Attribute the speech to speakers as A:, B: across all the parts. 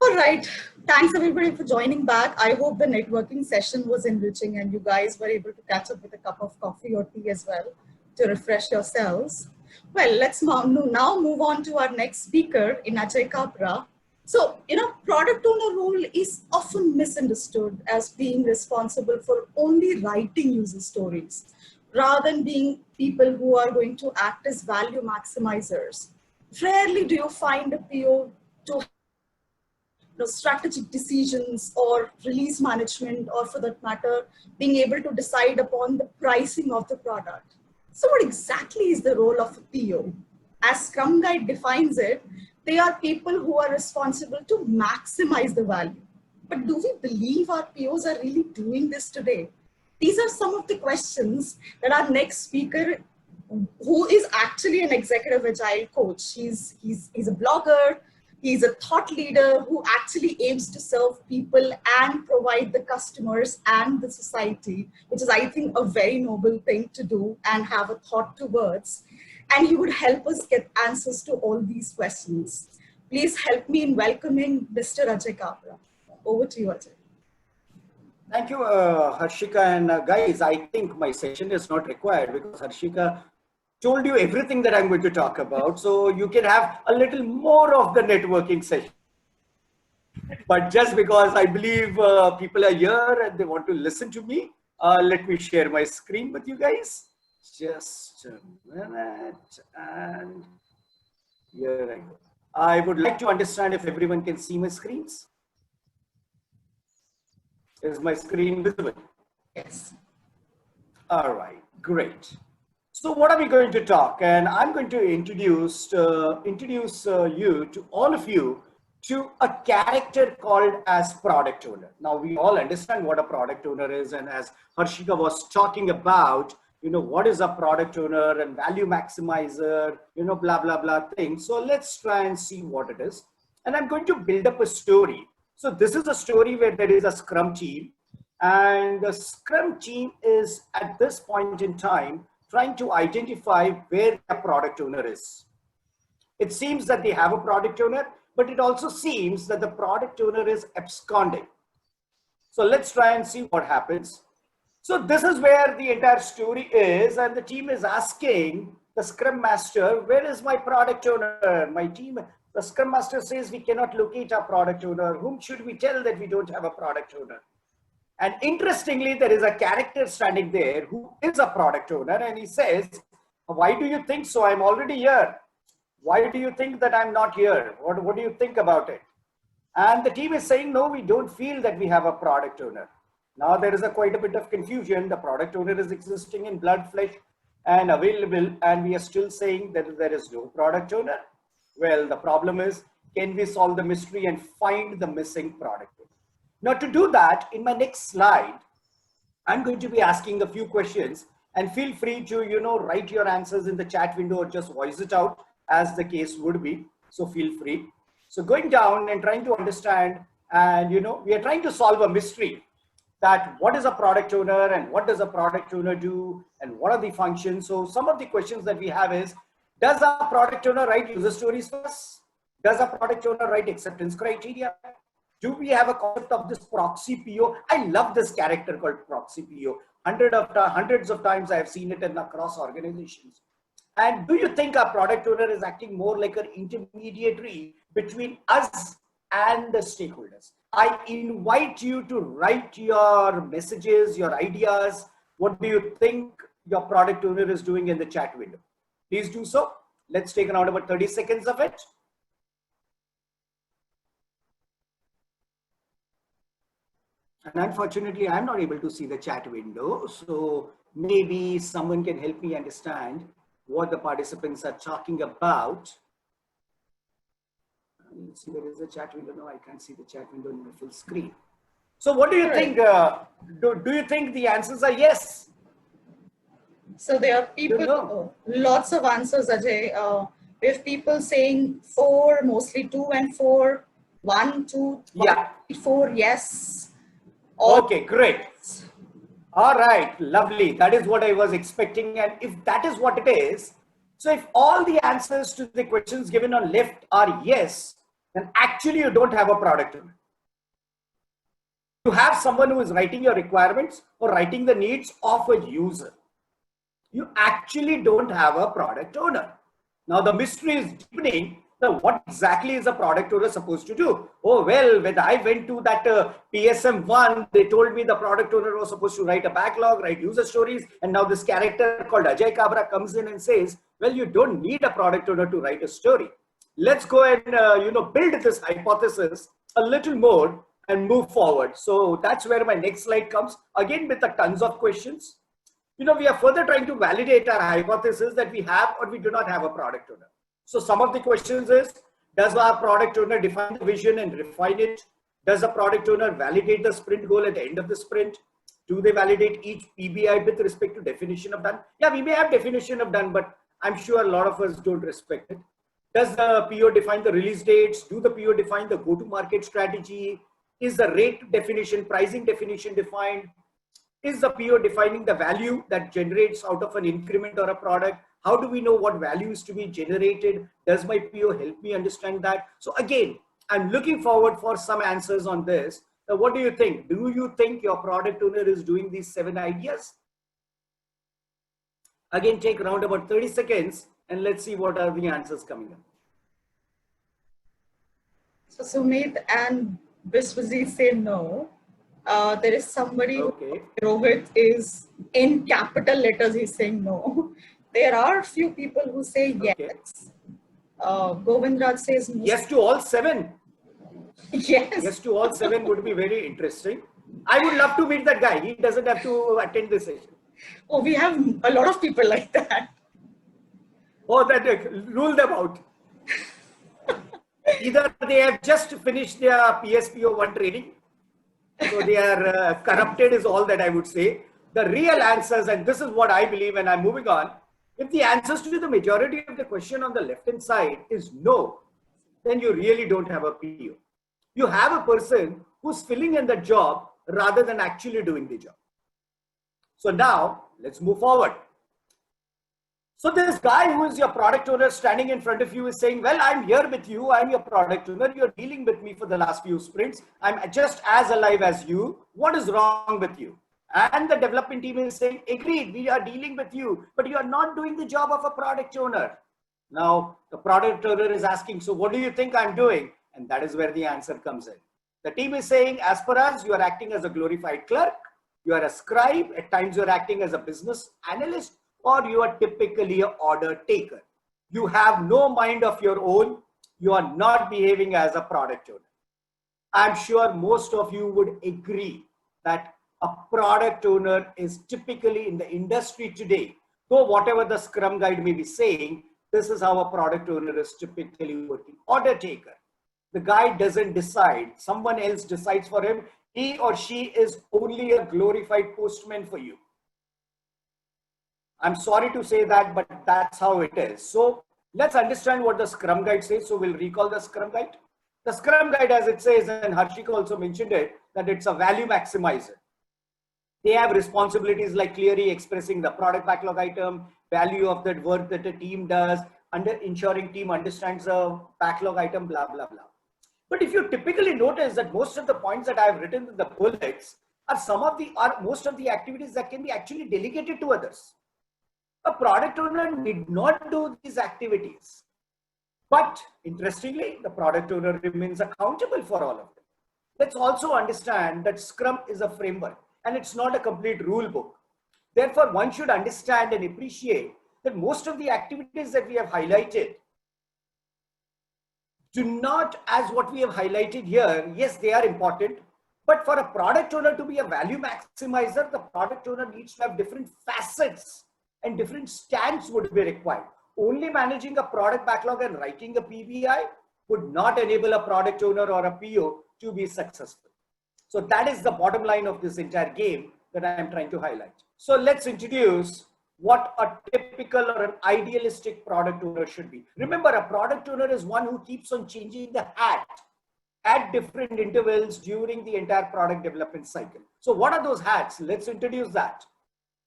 A: All right. Thanks everybody for joining back. I hope the networking session was enriching and you guys were able to catch up with a cup of coffee or tea as well to refresh yourselves. Well, let's now move on to our next speaker in Ajay Kapra. So, product owner role is often misunderstood as being responsible for only writing user stories rather than being people who are going to act as value maximizers. Rarely do you find a PO to strategic decisions or release management, or for that matter, being able to decide upon the pricing of the product. So what exactly is the role of a PO? As Scrum Guide defines it, they are people who are responsible to maximize the value. But do we believe our POs are really doing this today? These are some of the questions that our next speaker, who is actually an executive agile coach. He's a blogger, he's a thought leader who actually aims to serve people and provide the customers and the society, which is, I think, a very noble thing to do and have a thought towards. And he would help us get answers to all these questions. Please help me in welcoming Mr. Ajay Kapra. Over to you, Ajay.
B: Thank you, Harshika. And guys, I think my session is not required because Harshika told you everything that I'm going to talk about. So you can have a little more of the networking session. But just because I believe people are here and they want to listen to me, let me share my screen with you guys. Just a minute. And here I go. I would like to understand if everyone can see my screens. Is my screen visible?
A: Yes.
B: All right, great. So what are we going to talk? And I'm going to introduce you to all of you to a character called as product owner. Now we all understand what a product owner is, and as Harshika was talking about, what is a product owner and value maximizer, blah blah blah thing. So let's try and see what it is. And I'm going to build up a story. So this is a story where there is a Scrum team, and the Scrum team is at this point in time trying to identify where the product owner is. It seems that they have a product owner, but it also seems that the product owner is absconding. So let's try and see what happens. So this is where the entire story is, and the team is asking the Scrum Master, where is my product owner? My team, the Scrum Master says we cannot locate our product owner. Whom should we tell that we don't have a product owner? And interestingly, there is a character standing there who is a product owner, and he says, why do you think so? I'm already here. Why do you think that I'm not here? What do you think about it? And the team is saying, no, we don't feel that we have a product owner. Now there is quite a bit of confusion. The product owner is existing in blood, flesh, and available, and we are still saying that there is no product owner. Well, the problem is, can we solve the mystery and find the missing product owner? Now to do that, in my next slide, I'm going to be asking a few questions, and feel free to, write your answers in the chat window or just voice it out as the case would be. So feel free. So going down and trying to understand, and, we are trying to solve a mystery that what is a product owner and what does a product owner do and what are the functions. So some of the questions that we have is, does a product owner write user stories first? Does a product owner write acceptance criteria? Do we have a concept of this proxy PO? I love this character called proxy PO. Hundreds of times I have seen it in across organizations. And do you think a product owner is acting more like an intermediary between us and the stakeholders? I invite you to write your messages, your ideas. What do you think your product owner is doing in the chat window? Please do so. Let's take around about 30 seconds of it. And unfortunately, I'm not able to see the chat window. So maybe someone can help me understand what the participants are talking about. Let's see, there is a chat window. No, I can't see the chat window in the full screen. So what do you think? Do you think the answers are yes?
A: So there are people, lots of answers, Ajay. We have people saying 4, mostly 2 and 4, 1, 2,
B: yeah,
A: 4, yes.
B: Okay, great. All right, lovely. That is what I was expecting. And if that is what it is, so if all the answers to the questions given on left are yes, then actually you don't have a product owner. You have someone who is writing your requirements or writing the needs of a user. You actually don't have a product owner. Now the mystery is deepening. What exactly is a product owner supposed to do? Oh, well, when I went to that PSM1, they told me the product owner was supposed to write a backlog, write user stories. And now this character called Ajay Kabra comes in and says, well, you don't need a product owner to write a story. Let's go and build this hypothesis a little more and move forward. So that's where my next slide comes, again with the tons of questions. We are further trying to validate our hypothesis that we have or we do not have a product owner. So some of the questions is, does our product owner define the vision and refine it? Does the product owner validate the sprint goal at the end of the sprint? Do they validate each PBI with respect to definition of done? Yeah, we may have definition of done, but I'm sure a lot of us don't respect it. Does the PO define the release dates? Do the PO define the go-to-market strategy? Is the rate definition, pricing definition defined? Is the PO defining the value that generates out of an increment or a product? How do we know what value is to be generated? Does my PO help me understand that? So again, I'm looking forward for some answers on this. Now, what do you think? Do you think your product owner is doing these 7 ideas? Again, take around about 30 seconds and let's see what are the answers coming up.
A: So Sumit and Biswajit say no. There is somebody,
B: okay.
A: Rohit is in capital letters, he's saying no. There are a few people who say yes.
B: Okay.
A: Govindraj says no.
B: Yes to all 7.
A: Yes.
B: Yes to all 7 would be very interesting. I would love to meet that guy. He doesn't have to attend this session.
A: Oh, we have a lot of people like that.
B: Oh, that rule them out. Either they have just finished their PSPO1 training, so they are corrupted is all that I would say. The real answers, and this is what I believe, and I'm moving on. If the answers to the majority of the question on the left-hand side is no, then you really don't have a PO. You have a person who's filling in the job rather than actually doing the job. So now let's move forward. So this guy who is your product owner standing in front of you is saying, well, I'm here with you. I'm your product owner. You're dealing with me for the last few sprints. I'm just as alive as you. What is wrong with you? And the development team is saying, agreed, we are dealing with you, but you are not doing the job of a product owner. Now the product owner is asking, so what do you think I'm doing? And that is where the answer comes in. The team is saying, as per us, you are acting as a glorified clerk. You are a scribe. At times you're acting as a business analyst, or you are typically an order taker. You have no mind of your own. You are not behaving as a product owner. I'm sure most of you would agree that a product owner is typically in the industry today. So whatever the Scrum Guide may be saying, this is how a product owner is typically working. Order taker. The guy doesn't decide. Someone else decides for him. He or she is only a glorified postman for you. I'm sorry to say that, but that's how it is. So let's understand what the Scrum Guide says. So we'll recall the Scrum Guide. The Scrum Guide, as it says, and Harshika also mentioned it, that it's a value maximizer. They have responsibilities like clearly expressing the product backlog item, value of that work that the team does, under ensuring team understands the backlog item, blah, blah, blah. But if you typically notice that most of the points that I have written in the bullets are most of the activities that can be actually delegated to others. A product owner need not do these activities. But interestingly, the product owner remains accountable for all of them. Let's also understand that Scrum is a framework and it's not a complete rule book. Therefore, one should understand and appreciate that most of the activities that we have highlighted do not, as what we have highlighted here, yes, they are important, but for a product owner to be a value maximizer, the product owner needs to have different facets and different stands would be required. Only managing a product backlog and writing a PBI would not enable a product owner or a PO to be successful. So that is the bottom line of this entire game that I am trying to highlight. So let's introduce what a typical or an idealistic product owner should be. Remember, a product owner is one who keeps on changing the hat at different intervals during the entire product development cycle. So what are those hats? Let's introduce that.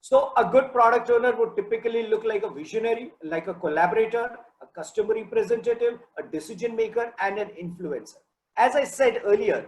B: So a good product owner would typically look like a visionary, like a collaborator, a customer representative, a decision maker, and an influencer. As I said earlier,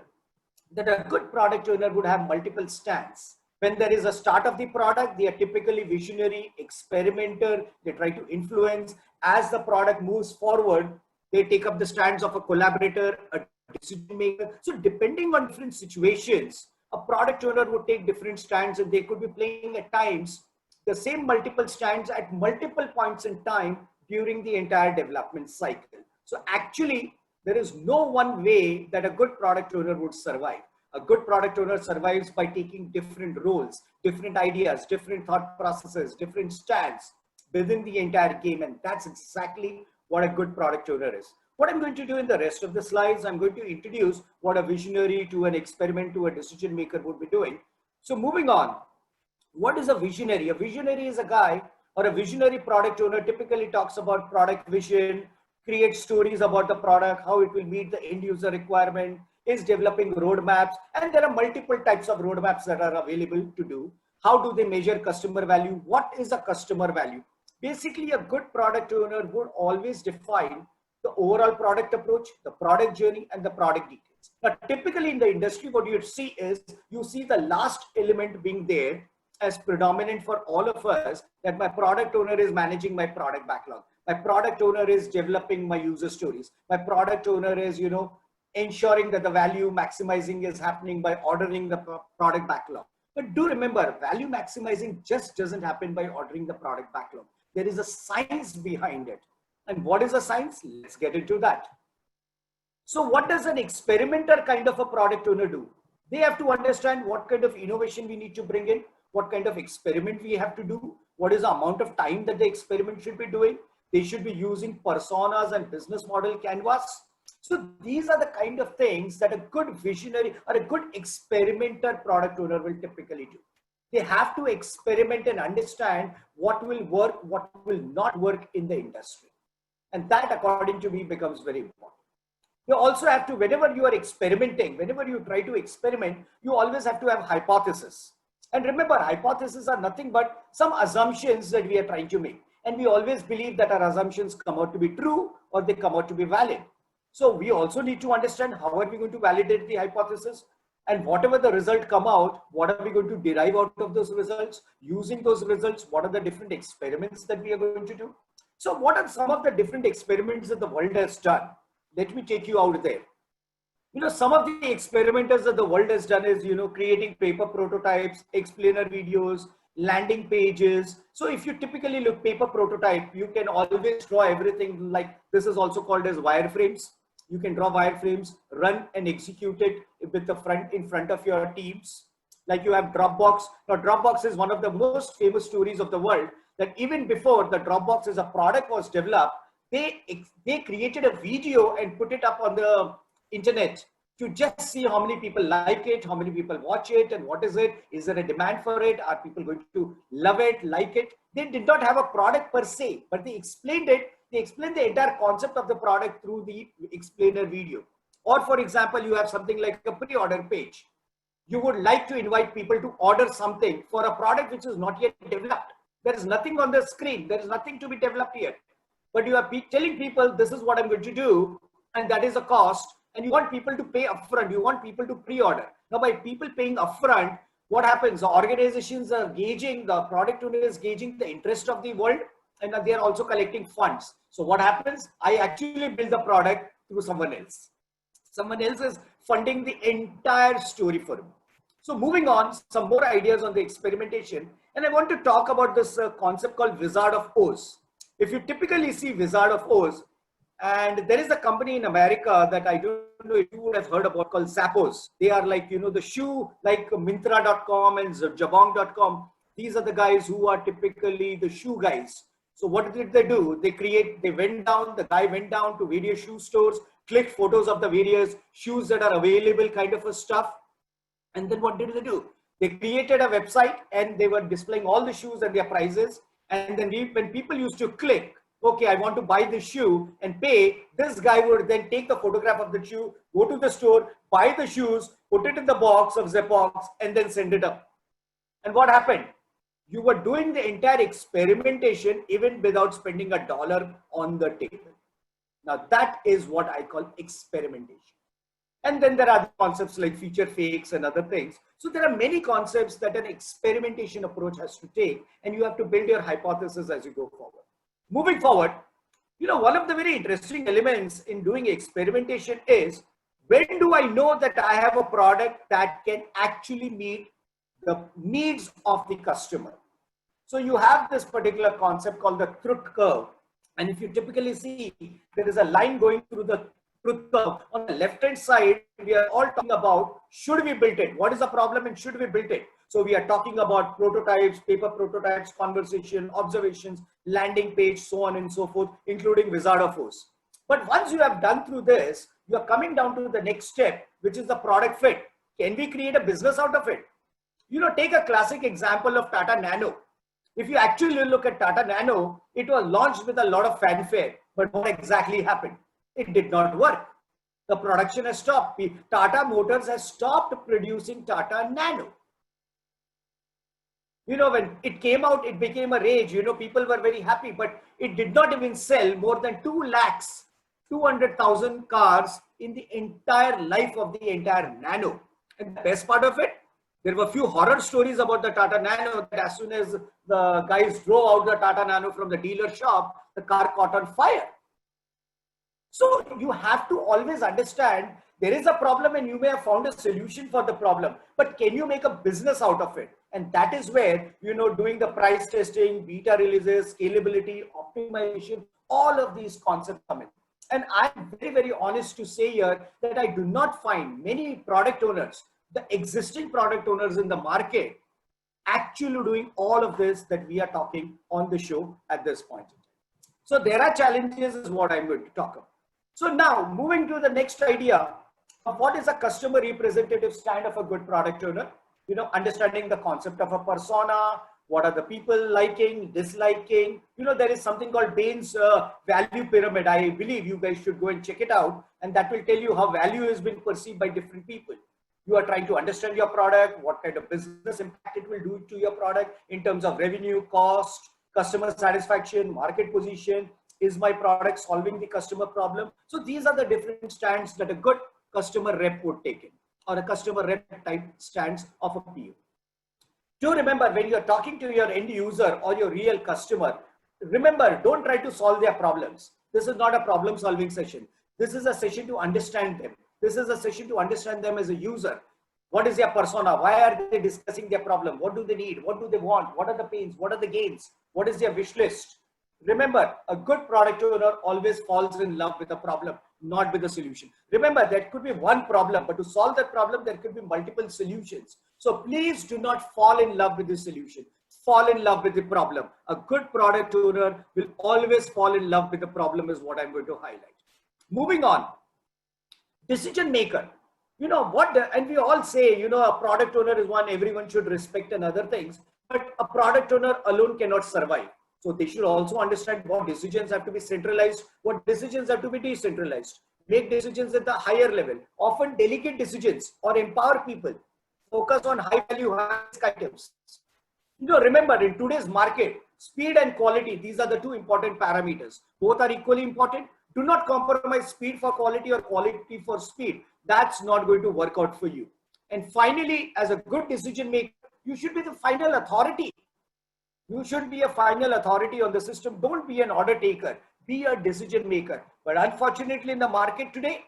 B: that a good product owner would have multiple stands. When there is a start of the product, they are typically visionary, experimenter, they try to influence. As the product moves forward, they take up the stands of a collaborator, a decision maker. So depending on different situations, a product owner would take different stands, and they could be playing at times the same multiple stands at multiple points in time during the entire development cycle. So actually, there is no one way that a good product owner would survive. A good product owner survives by taking different roles, different ideas, different thought processes, different stands within the entire game. And that's exactly what a good product owner is. What I'm going to do in the rest of the slides, I'm going to introduce what a visionary to an experiment to a decision maker would be doing. So moving on, what is a visionary? A visionary is a guy, or a visionary product owner typically talks about product vision, creates stories about the product, how it will meet the end user requirement, is developing roadmaps, and there are multiple types of roadmaps that are available to do. How do they measure customer value? What is a customer value? Basically, a good product owner would always define the overall product approach, the product journey, and the product details. Now, typically in the industry, what you see is you see the last element being there as predominant for all of us, that my product owner is managing my product backlog. My product owner is developing my user stories. My product owner is, ensuring that the value maximizing is happening by ordering the product backlog. But do remember, value maximizing just doesn't happen by ordering the product backlog. There is a science behind it. And what is the science? Let's get into that. So what does an experimenter kind of a product owner do? They have to understand what kind of innovation we need to bring in, what kind of experiment we have to do, what is the amount of time that the experiment should be doing. They should be using personas and business model canvas. So these are the kind of things that a good visionary or a good experimenter product owner will typically do. They have to experiment and understand what will work, what will not work in the industry. And that, according to me, becomes very important. You also have to, whenever you are experimenting, whenever you try to experiment, you always have to have hypothesis. And remember, hypotheses are nothing but some assumptions that we are trying to make. And we always believe that our assumptions come out to be true or they come out to be valid. So we also need to understand how are we going to validate the hypothesis, and whatever the result come out, what are we going to derive out of those results? Using those results, what are the different experiments that we are going to do? So what are some of the different experiments that the world has done? Let me take you out there. Some of the experimenters that the world has done is, creating paper prototypes, explainer videos, landing pages. So if you typically look paper prototype, you can always draw everything like this is also called as wireframes. You can draw wireframes, run and execute it with in front of your teams. Like you have Dropbox. Now Dropbox is one of the most famous stories of the world, that even before the Dropbox as a product was developed, they created a video and put it up on the internet to just see how many people like it, how many people watch it, and what is it? Is there a demand for it? Are people going to love it, like it? They did not have a product per se, but they explained it. They explained the entire concept of the product through the explainer video. Or for example, you have something like a pre-order page. You would like to invite people to order something for a product which is not yet developed. There is nothing on the screen. There is nothing to be developed yet. But you are telling people, this is what I'm going to do, and that is a cost. And you want people to pay upfront. You want people to pre-order. Now, by people paying upfront, what happens? The organizations are gauging, the product owner is gauging the interest of the world, and they are also collecting funds. So what happens? I actually build the product through someone else. Someone else is funding the entire story for me. So moving on, some more ideas on the experimentation. And I want to talk about this concept called Wizard of Oz. If you typically see Wizard of Oz, and there is a company in America that I don't know if you would have heard about called Zappos. They are like, the shoe, like Myntra.com and Jabong.com. These are the guys who are typically the shoe guys. So what did they do? The guy went down to various shoe stores, clicked photos of the various shoes that are available kind of a stuff. And then what did they do? They created a website and they were displaying all the shoes and their prices. And then when people used to click, okay, I want to buy the shoe and pay, this guy would then take the photograph of the shoe, go to the store, buy the shoes, put it in the box of Zappos, and then send it up. And what happened? You were doing the entire experimentation even without spending a dollar on the table. Now that is what I call experimentation. And then there are concepts like feature fakes and other things. So there are many concepts that an experimentation approach has to take, and you have to build your hypothesis as you go forward. Moving forward, one of the very interesting elements in doing experimentation is, when do I know that I have a product that can actually meet the needs of the customer? So you have this particular concept called the truth curve. And if you typically see, there is a line going through the truth curve. On the left-hand side, we are all talking about, should we build it? What is the problem and should we build it? So we are talking about prototypes, paper prototypes, conversation, observations, landing page, so on and so forth, including Wizard of Oz. But once you have done through this, you are coming down to the next step, which is the product fit. Can we create a business out of it? Take a classic example of Tata Nano. If you actually look at Tata Nano, it was launched with a lot of fanfare, but what exactly happened? It did not work. The production has stopped. Tata Motors has stopped producing Tata Nano. When it came out, it became a rage. People were very happy, but it did not even sell more than 2,200,000 cars in the entire life of the entire Nano. And the best part of it, there were a few horror stories about the Tata Nano that as soon as the guys drove out the Tata Nano from the dealer shop, the car caught on fire. So you have to always understand there is a problem and you may have found a solution for the problem, but can you make a business out of it? And that is where, doing the price testing, beta releases, scalability, optimization, all of these concepts come in. And I'm very, very honest to say here that I do not find many product owners, the existing product owners in the market, actually doing all of this that we are talking on the show at this point. So there are challenges is what I'm going to talk about. So now moving to the next idea of what is a customer representative stand of a good product owner, understanding the concept of a persona, what are the people liking, disliking, there is something called Bain's value pyramid. I believe you guys should go and check it out. And that will tell you how value has been perceived by different people. You are trying to understand your product, what kind of business impact it will do to your product in terms of revenue, cost, customer satisfaction, market position. Is my product solving the customer problem? So these are the different stands that a good customer rep would take in, or a customer rep type stands of a PO. Do remember, when you're talking to your end user or your real customer, remember, don't try to solve their problems. This is not a problem solving session. This is a session to understand them. This is a session to understand them as a user. What is their persona? Why are they discussing their problem? What do they need? What do they want? What are the pains? What are the gains? What is their wish list? Remember, a good product owner always falls in love with a problem, not with a solution. Remember, there could be one problem, but to solve that problem, there could be multiple solutions. So please do not fall in love with the solution. Fall in love with the problem. A good product owner will always fall in love with the problem is what I'm going to highlight. Moving on. Decision maker. And we all say, a product owner is one everyone should respect and other things, but a product owner alone cannot survive. So they should also understand what decisions have to be centralized, what decisions have to be decentralized, make decisions at the higher level, often delegate decisions or empower people, focus on high value, high risk items. Remember, in today's market, speed and quality, these are the two important parameters. Both are equally important. Do not compromise speed for quality or quality for speed. That's not going to work out for you. And finally, as a good decision maker, you should be the final authority. You should be a final authority on the system. Don't be an order taker. Be a decision maker. But unfortunately, in the market today,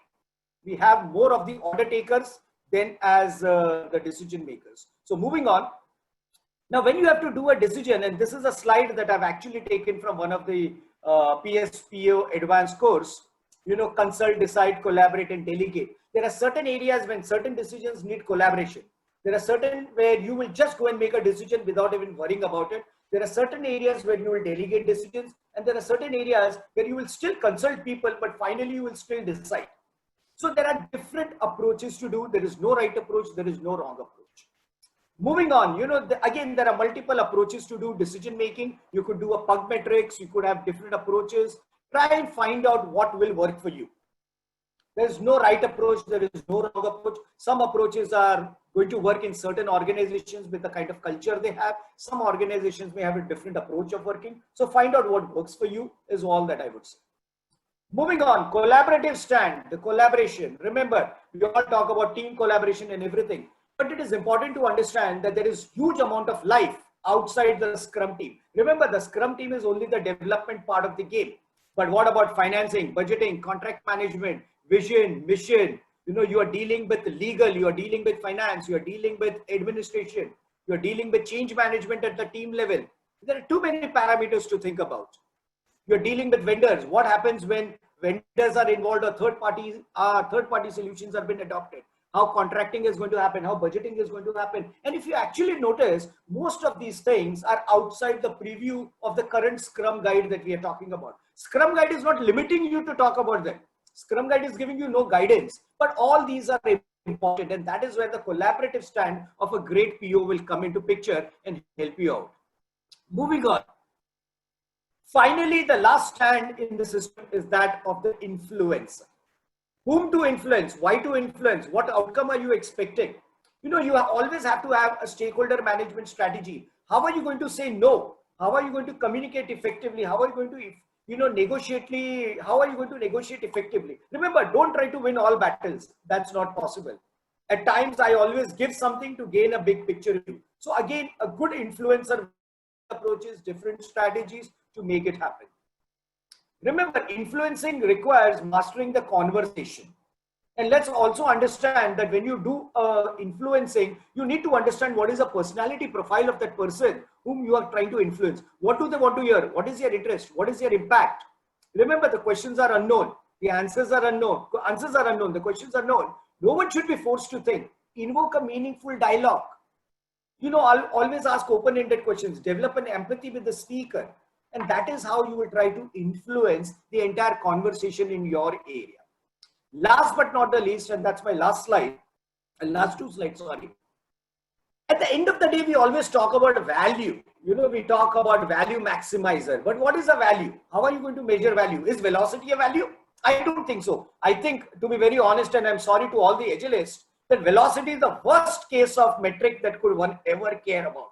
B: we have more of the order takers than as the decision makers. So moving on. Now, when you have to do a decision, and this is a slide that I've actually taken from one of the PSPO advanced course, consult, decide, collaborate, and delegate. There are certain areas when certain decisions need collaboration. There are certain where you will just go and make a decision without even worrying about it. There are certain areas where you will delegate decisions, and there are certain areas where you will still consult people, but finally you will still decide. So there are different approaches to do. There is no right approach. There is no wrong approach. Moving on, again, there are multiple approaches to do decision making. You could do a pug metrics. You could have different approaches. Try and find out what will work for you. There's no right approach. There is no wrong approach. Some approaches are going to work in certain organizations with the kind of culture they have. Some organizations may have a different approach of working. So find out what works for you is all that I would say. Moving on, collaborative stand, the collaboration. Remember, we all talk about team collaboration and everything, but it is important to understand that there is huge amount of life outside the Scrum team. Remember, the Scrum team is only the development part of the game. But what about financing, budgeting, contract management, vision, mission? You know, you are dealing with legal, you are dealing with finance, you are dealing with administration, you are dealing with change management at the team level. There are too many parameters to think about. You're dealing with vendors. What happens when vendors are involved or third party solutions have been adopted? How contracting is going to happen? How budgeting is going to happen? And if you actually notice, most of these things are outside the preview of the current Scrum Guide that we are talking about. Scrum Guide is not limiting you to talk about them. Scrum Guide is giving you no guidance, but all these are important, and that is where the collaborative stand of a great PO will come into picture and help you out. Moving on. Finally, the last stand in the system is that of the influencer. Whom to influence? Why to influence? What outcome are you expecting? You know, you always have to have a stakeholder management strategy. How are you going to say no? How are you going to communicate effectively? How are you going to, how are you going to negotiate effectively? Remember, don't try to win all battles. That's not possible. At times, I always give something to gain a big picture. So again, a good influencer approaches, different strategies to make it happen. Remember, influencing requires mastering the conversation. And let's also understand that when you do influencing, you need to understand what is the personality profile of that person whom you are trying to influence. What do they want to hear? What is their interest? What is their impact? Remember, the questions are unknown. The answers are unknown. Answers are unknown. The questions are known. No one should be forced to think. Invoke a meaningful dialogue. You know, I'll always ask open-ended questions. Develop an empathy with the speaker. And that is how you will try to influence the entire conversation in your area. Last but not the least, and that's my last slide, and last two slides, sorry. At the end of the day, we always talk about value. You know, we talk about value maximizer. But what is a value? How are you going to measure value? Is velocity a value? I don't think so. I think, to be very honest, and I'm sorry to all the agilists, that velocity is the worst case of metric that could one ever care about.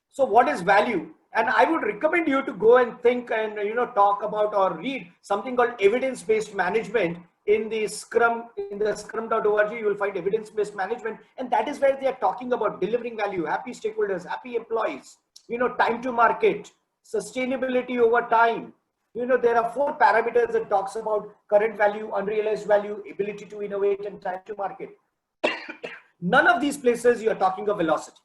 B: So what is value? And I would recommend you to go and think and, you know, talk about or read something called evidence-based management in the scrum.org. You will find evidence-based management. And that is where they are talking about delivering value, happy stakeholders, happy employees, you know, time to market, sustainability over time. You know, there are 4 parameters that talks about current value, unrealized value, ability to innovate, and time to market. None of these places you are talking of velocity.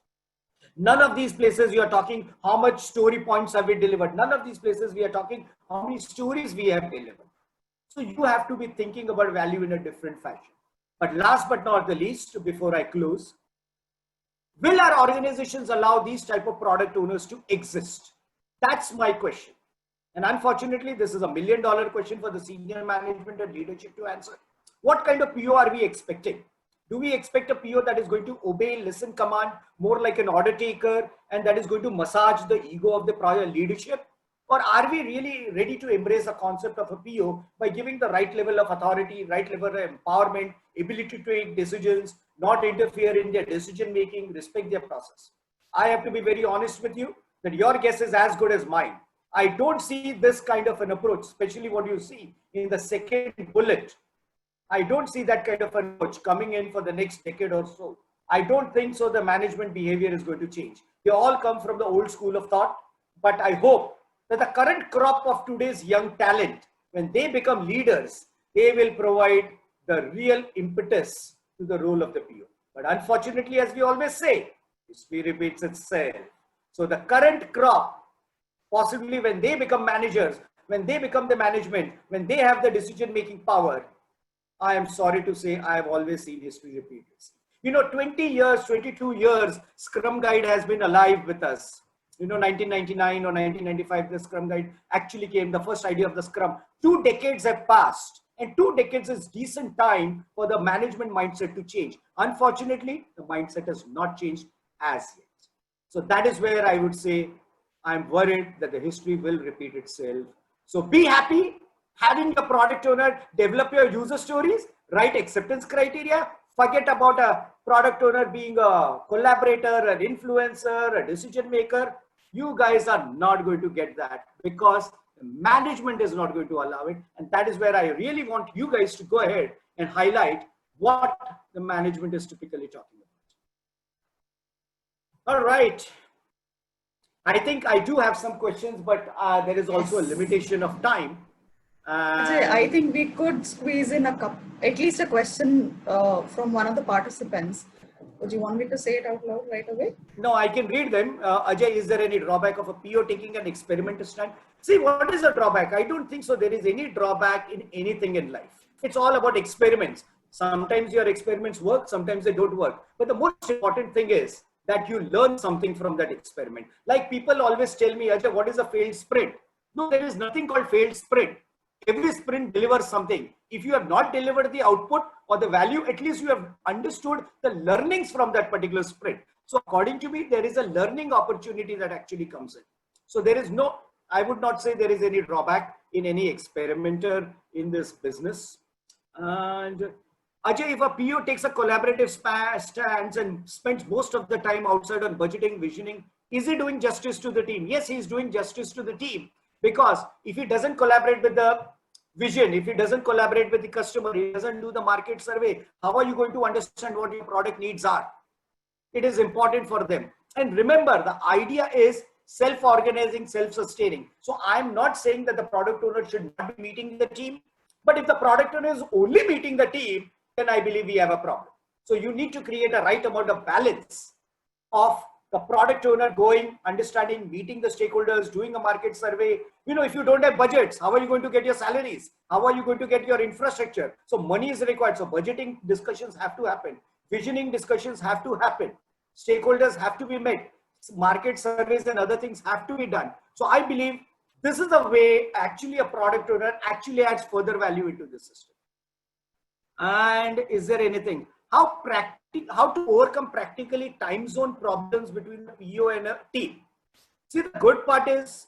B: None of these places you are talking how much story points have we delivered. None of these places we are talking how many stories we have delivered. So you have to be thinking about value in a different fashion. But last but not the least, before I close, will our organizations allow these type of product owners to exist? That's my question. And unfortunately, this is $1 million question for the senior management and leadership to answer. What kind of PO are we expecting? Do we expect a PO that is going to obey, listen, command, more like an order taker, and that is going to massage the ego of the prior leadership? Or are we really ready to embrace the concept of a PO by giving the right level of authority, right level of empowerment, ability to take decisions, not interfere in their decision making, respect their process? I have to be very honest with you that your guess is as good as mine. I don't see this kind of an approach, especially what you see in the second bullet. I don't see that kind of approach coming in for the next decade or so. I don't think so the management behavior is going to change. They all come from the old school of thought, but I hope that the current crop of today's young talent, when they become leaders, they will provide the real impetus to the role of the PO. But unfortunately, as we always say, history repeats itself. So the current crop, possibly when they become managers, when they become the management, when they have the decision-making power, I am sorry to say, I have always seen history repeat itself. You know, 20 years, 22 years, Scrum Guide has been alive with us. You know, 1999 or 1995, the Scrum Guide actually came, the first idea of the Scrum. 2 decades have passed, and 2 decades is decent time for the management mindset to change. Unfortunately, the mindset has not changed as yet. So that is where I would say, I'm worried that the history will repeat itself. So be happy having your product owner develop your user stories, right acceptance criteria, forget about a product owner being a collaborator, an influencer, a decision maker. You guys are not going to get that because the management is not going to allow it. And that is where I really want you guys to go ahead and highlight what the management is typically talking about. All right. I think I do have some questions, but there is also a limitation of time.
A: Ajay, I think we could squeeze in at least a question from one of the participants. Would you want me to say it out loud right away?
B: No, I can read them. Ajay, is there any drawback of a PO taking an experiment stand? See, what is a drawback? I don't think so. There is any drawback in anything in life. It's all about experiments. Sometimes your experiments work, sometimes they don't work. But the most important thing is that you learn something from that experiment. Like people always tell me, Ajay, what is a failed sprint? No, there is nothing called failed sprint. Every sprint delivers something. If you have not delivered the output or the value, at least you have understood the learnings from that particular sprint. So according to me, there is a learning opportunity that actually comes in. So there is no, I would not say there is any drawback in any experimenter in this business. And Ajay, if a PO takes a collaborative stance and spends most of the time outside on budgeting, visioning, is he doing justice to the team? Yes, he's doing justice to the team. Because if he doesn't collaborate with the vision, if he doesn't collaborate with the customer, he doesn't do the market survey, how are you going to understand what your product needs are? It is important for them. And remember, the idea is self-organizing, self-sustaining. So I'm not saying that the product owner should not be meeting the team, but if the product owner is only meeting the team, then I believe we have a problem. So you need to create a right amount of balance of the product owner going, understanding, meeting the stakeholders, doing a market survey. You know, if you don't have budgets, how are you going to get your salaries? How are you going to get your infrastructure? So money is required. So budgeting discussions have to happen. Visioning discussions have to happen. Stakeholders have to be met. Market surveys and other things have to be done. So I believe this is the way actually a product owner actually adds further value into the system. And is there anything? How to overcome practically time zone problems between the PO and a team? See, the good part is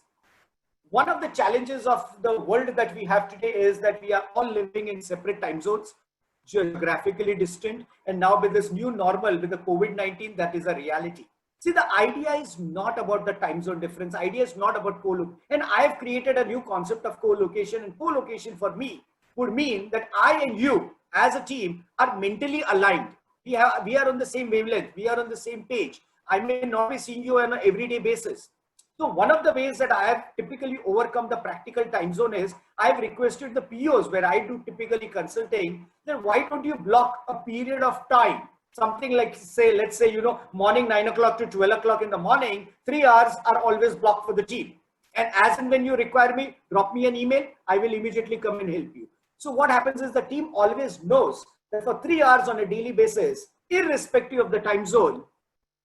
B: one of the challenges of the world that we have today is that we are all living in separate time zones, geographically distant, and now with this new normal, with the COVID-19, that is a reality. See, the idea is not about the time zone difference. Idea is not about co-location. And I have created a new concept of co-location, and co-location for me would mean that I and you as a team are mentally aligned. We are on the same wavelength. We are on the same page. I may not be seeing you on an everyday basis. So one of the ways that I have typically overcome the practical time zone is I've requested the POs where I do typically consulting, then why don't you block a period of time? Something like let's say, you know, morning 9 o'clock to 12 o'clock in the morning, 3 hours are always blocked for the team. And as and when you require me, drop me an email, I will immediately come and help you. So what happens is the team always knows that for 3 hours on a daily basis, irrespective of the time zone,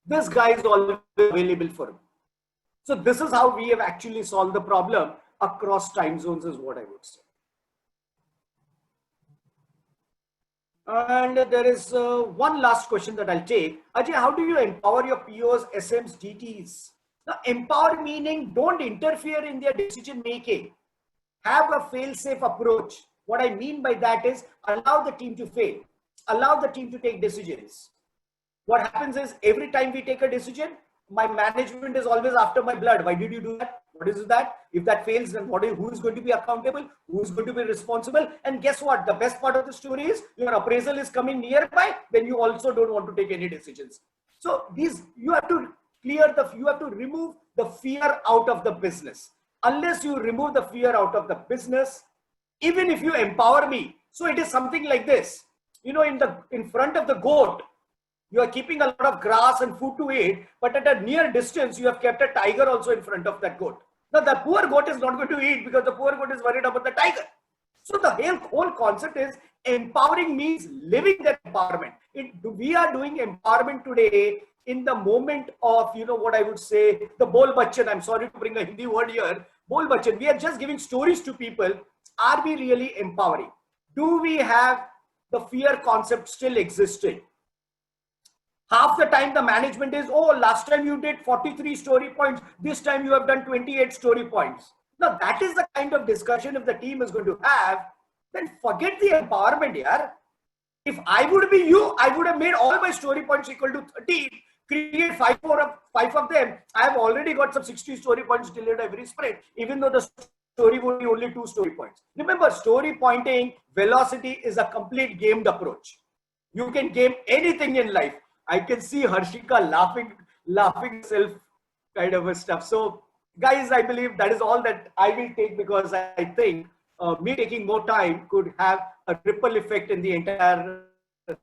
B: this guy is always available for him. So this is how we have actually solved the problem across time zones is what I would say. And there is one last question that I'll take. Ajay, how do you empower your POs, SMs, DTs? Now, empower meaning don't interfere in their decision making. Have a fail-safe approach. What I mean by that is allow the team to fail. Allow the team to take decisions. What happens is every time we take a decision, my management is always after my blood. Why did you do that? What is that? If that fails, then who is going to be accountable? Who is going to be responsible? And guess what? The best part of the story is your appraisal is coming nearby. Then you also don't want to take any decisions. So you have to remove the fear out of the business. Unless you remove the fear out of the business, even if you empower me, so it is something like this. You know, in front of the goat, you are keeping a lot of grass and food to eat, but at a near distance, you have kept a tiger also in front of that goat. Now, the poor goat is not going to eat because the poor goat is worried about the tiger. So the whole concept is empowering means living that empowerment. We are doing empowerment today in the moment of, you know, what I would say, the bol bachan. I'm sorry to bring a Hindi word here. Bol bachan. We are just giving stories to people. Are we really empowering? Do we have the fear concept still existing? Half the time the management is, oh, last time you did 43 story points. This time you have done 28 story points. Now that is the kind of discussion if the team is going to have, then forget the empowerment here. If I would be you, I would have made all my story points equal to 13, create five of them. I have already got some 60 story points delivered every sprint, even though the story would be only 2 story points. Remember, story pointing velocity is a complete gamed approach. You can game anything in life. I can see Harshika laughing self kind of a stuff. So guys, I believe that is all that I will take, because I think me taking more time could have a ripple effect in the entire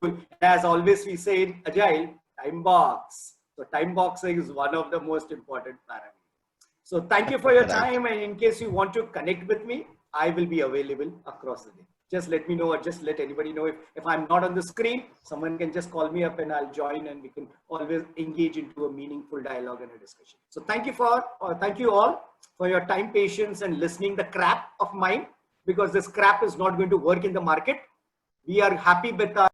B: tool. As always we say in Agile, time box. So time boxing is one of the most important parameters. So thank you for your time, and in case you want to connect with me, I will be available across the day. Just let me know, or just let anybody know if I'm not on the screen. Someone can just call me up and I'll join, and we can always engage into a meaningful dialogue and a discussion. So thank you all for your time, patience, and listening the crap of mine, because this crap is not going to work in the market. We are happy with our